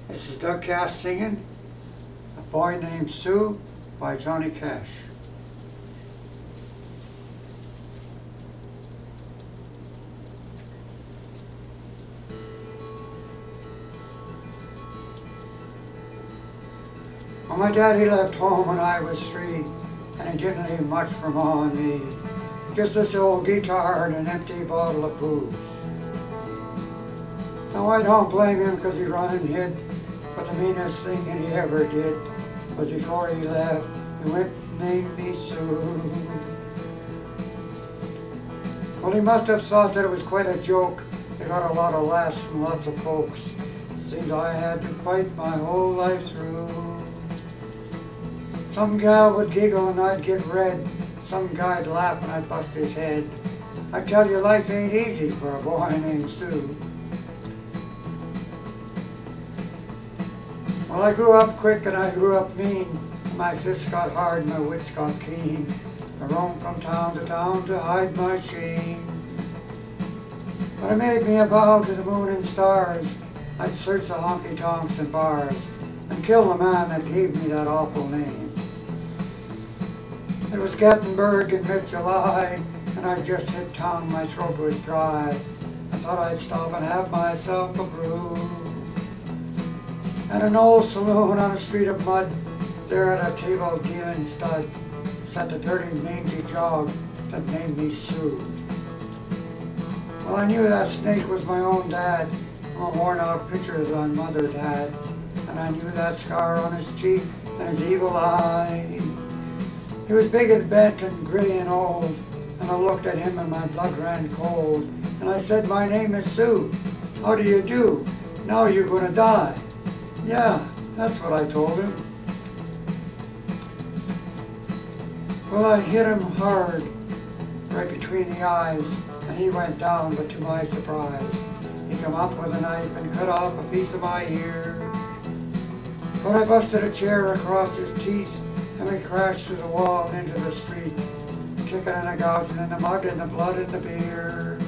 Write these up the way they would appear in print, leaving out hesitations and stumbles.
This is Doug Cass singing A Boy Named Sue by Johnny Cash. Well, my daddy left home when I was 3, and he didn't leave much for Ma and me. Just this old guitar and an empty bottle of booze. Now I don't blame him because he run and hid, but the meanest thing that he ever did was before he left, he went and named me Sue. Well, he must have thought that it was quite a joke. He got a lot of laughs from lots of folks. Seems I had to fight my whole life through. Some gal would giggle and I'd get red. Some guy'd laugh and I'd bust his head. I tell you, life ain't easy for a boy named Sue. Well, I grew up quick and I grew up mean. My fists got hard and my wits got keen. I roamed from town to hide my shame. But I made me a vow to the moon and stars. I'd search the honky-tonks and bars and kill the man that gave me that awful name. It was Gatlinburg in mid-July, and I just hit town and my throat was dry. I thought I'd stop and have myself a brew. At an old saloon on a street of mud, there at a table dealing stud, sat the dirty mangy jog that named me Sue. Well, I knew that snake was my own dad, from a worn-out picture that my mother had, and I knew that scar on his cheek and his evil eye. He was big and bent and gray and old, and I looked at him and my blood ran cold. And I said, "My name is Sue. How do you do? Now you're gonna die." "Yeah," that's what I told him. Well, I hit him hard, right between the eyes, and he went down, but to my surprise, he come up with a knife and cut off a piece of my ear. But I busted a chair across his teeth, and we crashed through the wall and into the street, kicking and a gouging in the mud and the blood and the beer.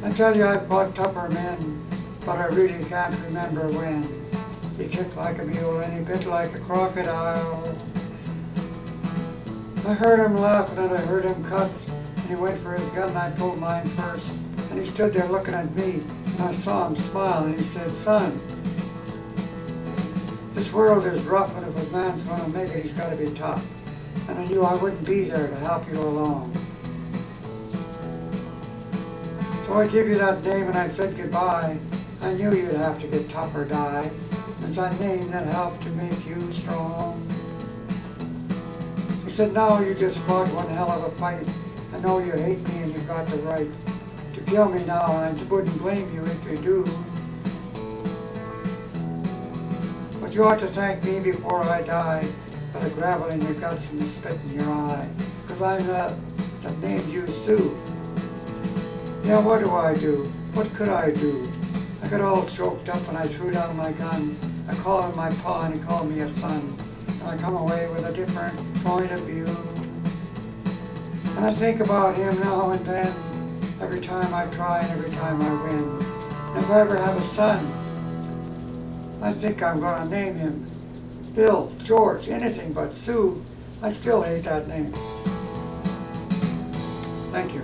I tell you, I fought tougher men, but I really can't remember when. He kicked like a mule and he bit like a crocodile. I heard him laughing and I heard him cuss, and he went for his gun and I pulled mine first, and he stood there looking at me, and I saw him smile and he said, "Son, this world is rough, and if a man's going to make it, he's got to be tough." And I knew I wouldn't be there to help you along. So I give you that name and I said goodbye. I knew you'd have to get tough or die. It's that name that helped to make you strong. He said, "Now you just fought one hell of a fight. I know you hate me and you've got the right to kill me now, and I wouldn't blame you if you do. But you ought to thank me before I die for the gravel in your guts and the spit in your eye, because I'm that named you Sue." Yeah, what do? What could I do? I got all choked up and I threw down my gun. I called him my pa and he called me a son. And I come away with a different point of view. And I think about him now and then, every time I try and every time I win. And if I ever have a son, I think I'm going to name him Bill, George, anything but Sue. I still hate that name. Thank you.